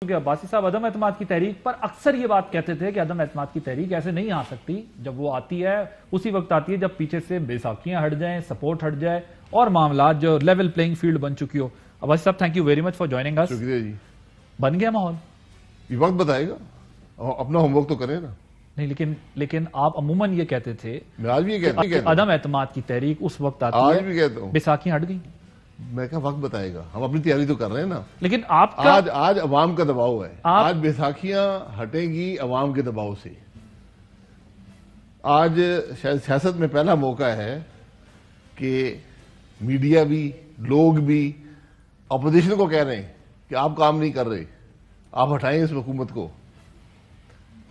کہ عباسی صاحب عدم اعتماد کی تحریک پر اکثر یہ بات کہتے تھے کہ عدم اعتماد کی تحریک ایسے نہیں آ سکتی، جب وہ آتی ہے اسی وقت آتی ہے جب پیچھے سے بیساکھیاں ہٹ جائیں، سپورٹ ہٹ جائے اور معاملات جو لیول پلینگ فیلڈ بن چکی ہو۔ عباسی صاحب thank you very much for joining اس۔ شکریہ جی۔ بن گیا ماحول؟ یہ وقت بتائے گا، اپنا ہوم ورک تو کریں نا۔ نہیں لیکن آپ عموماً یہ کہتے تھے میں آج بھی یہ کہتا ہوں عدم اعتماد کی تحریک اس وقت آتی آج ہے بھی کہتا ہوں، بیساکھیاں ہٹ گئیں۔ میں کہا وقت بتائے گا، ہم اپنی تیاری تو کر رہے ہیں نا۔ لیکن آپ کا آج عوام کا دباؤ ہے، آج بیساکھیاں ہٹیں گی عوام کے دباؤ سے۔ آج شاید سیاست میں پہلا موقع ہے کہ میڈیا بھی، لوگ بھی اپوزیشن کو کہہ رہے ہیں کہ آپ کام نہیں کر رہے، آپ ہٹائیں اس حکومت کو۔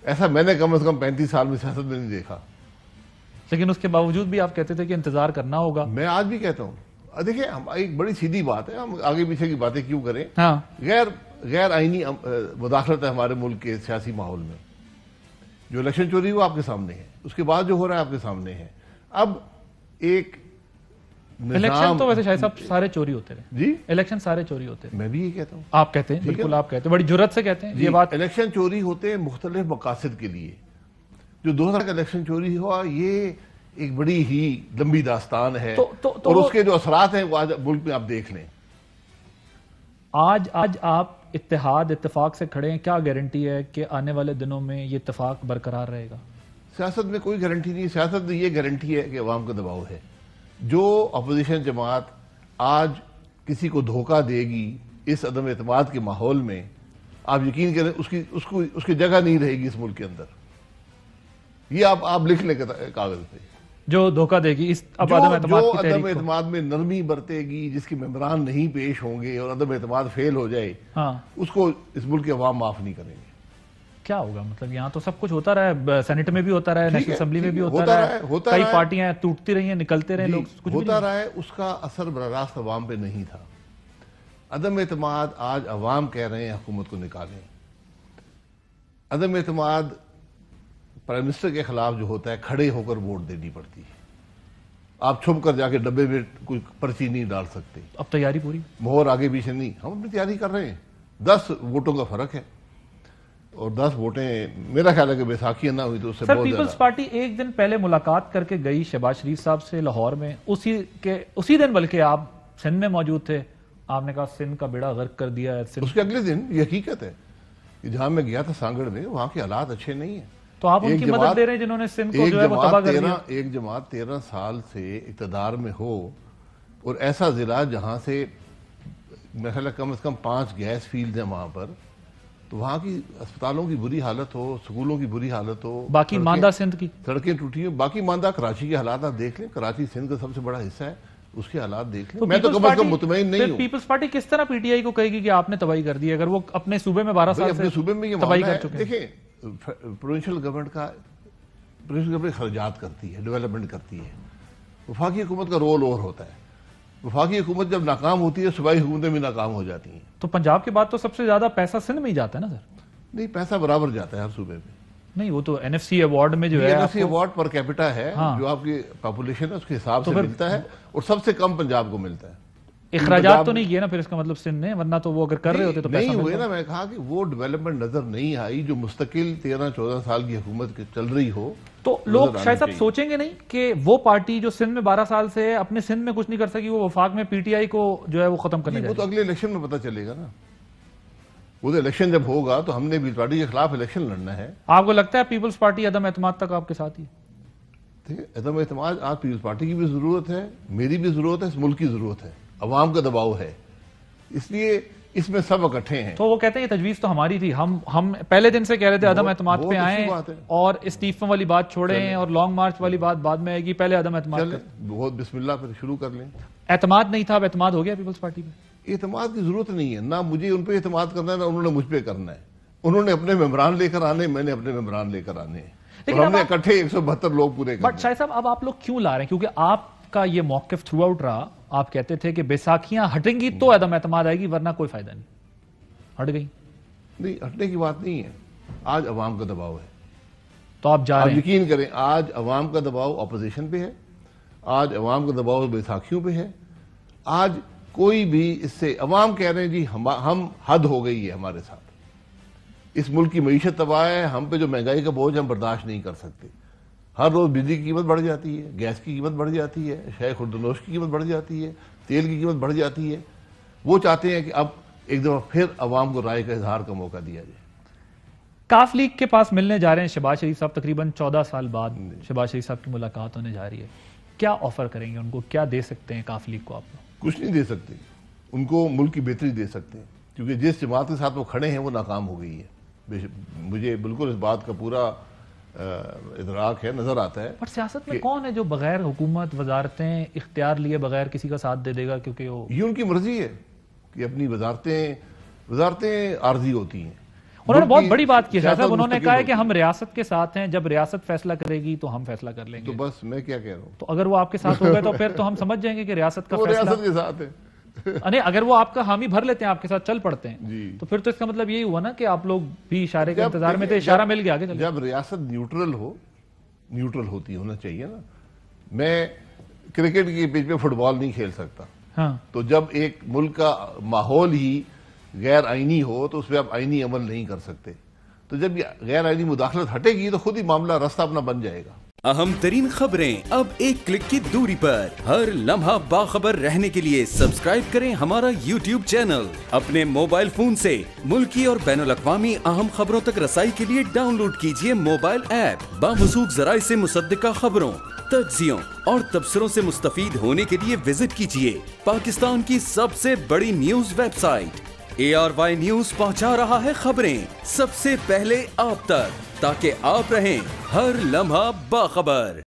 ایسا میں نے کم از کم 35 سال میں سیاست میں نہیں دیکھا۔ لیکن اس کے باوجود بھی آپ کہتے تھے کہ انتظار کرنا ہوگا۔ میں آج بھی کہتا ہوں، دیکھیں ایک بڑی سیدھی بات ہے، ہم آگے پیچھے کی باتیں کیوں کریں۔ ہاں، غیر آئینی مداخلت ہے ہمارے ملک کے سیاسی ماحول میں۔ جو الیکشن چوری ہوا آپ کے سامنے ہے، اس کے بعد جو ہو رہا ہے آپ کے سامنے ہے۔ اب ایک الیکشن تو ویسے شاید صاحب سارے چوری ہوتے رہے جی، الیکشن سارے چوری ہوتے رہے، میں بھی یہ کہتا ہوں۔ آپ کہتے ہیں، بالکل آپ کہتے ہیں، بڑی جرات سے کہتے ہیں یہ بات۔ الیکشن چوری ہوتے ہیں مختلف مقاصد کے لیے۔ جو 2000 کا الیکشن چوری ہوا یہ ایک بڑی ہی لمبی داستان ہے، اور اس کے جو اثرات ہیں وہ آج ملک میں آپ دیکھ لیں۔ آج آپ اتفاق سے کھڑے ہیں، کیا گارنٹی ہے کہ آنے والے دنوں میں یہ اتفاق برقرار رہے گا؟ سیاست میں کوئی گارنٹی نہیں، سیاست میں یہ گارنٹی ہے کہ عوام کا دباؤ ہے۔ جو اپوزیشن جماعت آج کسی کو دھوکہ دے گی اس عدم اعتماد کے ماحول میں، آپ یقین کریں اس کی جگہ نہیں رہے گی اس ملک کے اندر۔ یہ آپ لکھ لیں کاغذ پہ۔ جو دھوکہ دے گی عدم اعتماد میں نرمی برتے گی، جس کے ممبران نہیں پیش ہوں گے اور عدم اعتماد فیل ہو جائے، اس کو اس ملک کے عوام معاف نہیں کریں گے۔ کیا ہوگا؟ مطلب یہاں تو سب کچھ ہوتا رہا ہے، سینٹ میں بھی ہوتا رہا ہے، نیشنل اسمبلی میں بھی ہوتا رہا ہے، کئی پارٹیاں ٹوٹتی رہی ہیں، نکلتے رہے لوگ، ہوتا رہا ہے۔ اس کا اثر براہ راست عوام پہ نہیں تھا۔ عدم اعتماد آج عوام کہہ رہے ہیں حکومت کو نکالیں۔ عدم اعتماد پرائم منسٹر کے خلاف جو ہوتا ہے کھڑے ہو کر ووٹ دینی پڑتی ہے، آپ چھپ کر جا کے ڈبے میں کوئی پرچی نہیں ڈال سکتے۔ اب تیاری پوری، مہر آگے پیچھے نہیں، ہم اپنی تیاری کر رہے ہیں۔ 10 ووٹوں کا فرق ہے، اور 10 ووٹیں میرا خیال ہے کہ بیساکھیاں نہ ہوئی تو اس سے بہت زیادہ۔ پیپلز پارٹی ایک دن پہلے ملاقات کر کے گئی شہباز شریف صاحب سے لاہور میں، اسی دن بلکہ آپ سندھ میں موجود تھے، آپ نے کہا سندھ کا بیڑا غرق کر دیا ہے۔ اس کے اگلے دن یہ حقیقت ہے کہ جہاں میں گیا تھا سانگڑ میں، وہاں کے حالات اچھے نہیں ہیں۔ تو آپ ان کی مدد دے رہے ہیں جنہوں نے سندھ کو جو ہے وہ تباہ کر دیا۔ ایک جماعت 13 سال سے اقتدار میں ہو، اور ایسا ضلع جہاں سے میرے خیال ہے کم از کم 5 گیس فیلڈ ہیں وہاں پر، تو وہاں کی اسپتالوں کی بری حالت ہو، سکولوں کی بری حالت ہو، باقی ماندہ سندھ کی سڑکیں ٹوٹی ہیں، باقی ماندہ کراچی کے حالات آپ دیکھ لیں، کراچی سندھ کا سب سے بڑا حصہ ہے، اس کے حالات دیکھ لیں۔ میں تو کم از کم مطمئن نہیں ہوں۔ پیپلز پارٹی کس طرح پی ٹی آئی کو کہے گی کہ آپ نے تباہی کر دی اگر وہ اپنے صوبے میں 12 سال سے اپنے صوبے میں یہ تباہی معاملہ کر ہے؟ چکے ہیں؟ دیکھیں پروونشل گورنمنٹ خرچات کرتی ہے، ڈیولپمنٹ کرتی ہے۔ وفاقی حکومت کا رول اور ہوتا ہے۔ وفاقی حکومت جب ناکام ہوتی ہے، صوبائی حکومتیں بھی ناکام ہو جاتی ہیں۔ تو پنجاب کے بعد تو سب سے زیادہ پیسہ سندھ میں ہی جاتا ہے نا سر؟ نہیں، پیسہ برابر جاتا ہے ہر صوبے میں۔ نہیں، وہ تو این ایف سی ایوارڈ میں جو ہے این ایف سی ایوارڈ پر کیپٹا ہے، جو آپ کی پاپولیشن ہے اس کے حساب سے ملتا ہے، اور سب سے کم پنجاب کو ملتا ہے۔ اخراجات تو نہیں کیے نا پھر اس کا مطلب سندھ نے، ورنہ تو وہ اگر کر رہے ہوتے تو نہیں ہوئے نا۔ میں کہا کہ وہ ڈیولپمنٹ نظر نہیں آئی جو مستقل 13-14 سال کی حکومت چل رہی ہو۔ تو لوگ شاید صاحب سوچیں گے نہیں کہ وہ پارٹی جو سندھ میں 12 سال سے اپنے سندھ میں کچھ نہیں کر سکی، وہ وفاق میں پی ٹی آئی کو جو ہے وہ ختم کرنے جائے گی؟ وہ تو اگلے الیکشن میں پتہ چلے گا نا۔ وہ تو الیکشن جب ہوگا تو ہم نے پیپلز پارٹی کے خلاف الیکشن لڑنا ہے۔ آپ کو لگتا ہے پیپلز پارٹی عدم اعتماد تک آپ کے ساتھ ہی؟ عدم اعتماد آج پیپلز پارٹی کی بھی ضرورت ہے، میری بھی ضرورت ہے، اس ملک کی ضرورت ہے، عوام کا دباؤ ہے، اس لیے اس میں سب اکٹھے ہیں۔ تو وہ کہتے ہیں یہ تجویز تو ہماری تھی، ہم پہلے دن سے کہہ رہے تھے عدم اعتماد پہ آئیں اور استعفے والی بات چھوڑیں اور لانگ مارچ والی بات بعد میں آئے گی، پہلے عدم اعتماد کریں۔ بہت بسم اللہ پھر شروع کر لیں۔ اعتماد نہیں تھا، اب اعتماد ہو گیا پیپلز پارٹی پہ؟ اعتماد کی ضرورت نہیں ہے، نہ مجھے ان پہ اعتماد کرنا ہے، نہ انہوں نے مجھ پہ کرنا ہے۔ انہوں نے اپنے ممبران لے کر آنے، میں نے اپنے ممبران لے کر آنے، اور ہم نے اکٹھے 172 لوگ پورے کرنے۔ بٹ شاہد صاحب اب آپ لوگ کیوں لا رہے ہیں؟ کیونکہ آپ کا یہ موقف تھرو آؤٹ رہا، آپ کہتے تھے کہ بیساکھیاں ہٹیں گی تو عدم اعتماد آئے گی ورنہ کوئی فائدہ نہیں۔ ہٹ گئی؟ نہیں، ہٹنے کی بات نہیں ہے، آج عوام کا دباؤ ہے۔ تو آپ جا رہے ہیں؟ یقین کریں آج عوام کا دباؤ اپوزیشن پہ ہے، آج عوام کا دباؤ بیساکھیوں پہ ہے۔ آج کوئی بھی اس سے عوام کہہ رہے ہیں جی ہم حد ہو گئی ہے ہمارے ساتھ، اس ملک کی معیشت تباہ ہے, ہم پہ جو مہنگائی کا بوجھ ہم برداشت نہیں کر سکتے. ہر روز بجلی کی قیمت بڑھ جاتی ہے, گیس کی قیمت بڑھ جاتی ہے, شے خوردنوش کی قیمت بڑھ جاتی ہے, تیل کی قیمت بڑھ جاتی ہے. وہ چاہتے ہیں کہ اب ایک دفعہ پھر عوام کو رائے کا اظہار کا موقع دیا جائے. کاف لیگ کے پاس ملنے جا رہے ہیں شہباز شریف صاحب, تقریباً 14 سال بعد شہباز شریف صاحب کی ملاقات ہونے جا رہی ہے. کیا آفر کریں گے ان کو, کیا دے سکتے ہیں کاف لیگ کو آپ لوگ؟ کچھ نہیں دے سکتے, ان کو ملک کی بہتری دے سکتے ہیں, کیونکہ جس جماعت کے ساتھ وہ کھڑے ہیں وہ ناکام ہو گئی ہے. مجھے بالکل اس بات کا پورا ادراک ہے, نظر آتا ہے. پر سیاست میں کون ہے جو بغیر حکومت وزارتیں اختیار لیے بغیر کسی کا ساتھ دے دے گا؟ کیونکہ وہ یہ ان کی مرضی ہے کہ اپنی وزارتیں عارضی ہوتی ہیں. انہوں نے بہت بڑی بات کی صاحب, انہوں نے کہا ہے کہ ہم ریاست کے ساتھ ہیں, جب ریاست فیصلہ کرے گی تو ہم فیصلہ کر لیں گے. تو بس میں کیا کہہ رہا ہوں, تو اگر وہ آپ کے ساتھ ہو گئے تو پھر تو ہم سمجھ جائیں گے کہ ریاست کا وہ فیصلہ ریاست کے ساتھ ہے. نہیں, اگر وہ آپ کا حامی بھر لیتے ہیں, آپ کے ساتھ چل پڑتے ہیں, تو پھر تو اس کا مطلب یہی ہوا نا کہ آپ لوگ بھی اشارے کے انتظار میں تھے, اشارہ مل گیا آگے چلے. جب ریاست نیوٹرل ہونا چاہیے نا. میں کرکٹ کی پچ پہ فٹ بال نہیں کھیل سکتا, ہاں, تو جب ایک ملک کا ماحول ہی غیر آئینی ہو تو اس پہ آپ آئینی عمل نہیں کر سکتے. تو جب یہ غیر آئینی مداخلت ہٹے گی تو خود ہی معاملہ راستہ اپنا بن جائے گا. اہم ترین خبریں اب ایک کلک کی دوری پر. ہر لمحہ باخبر رہنے کے لیے سبسکرائب کریں ہمارا یوٹیوب چینل. اپنے موبائل فون سے ملکی اور بین الاقوامی اہم خبروں تک رسائی کے لیے ڈاؤن لوڈ کیجیے موبائل ایپ. باموثوق ذرائع سے مصدقہ خبروں, تجزیوں اور تبصروں سے مستفید ہونے کے لیے وزٹ کیجیے پاکستان کی سب سے بڑی news website. ARY news پہنچا رہا ہے خبریں سب سے پہلے آپ تک, تاکہ آپ رہیں ہر لمحہ باخبر.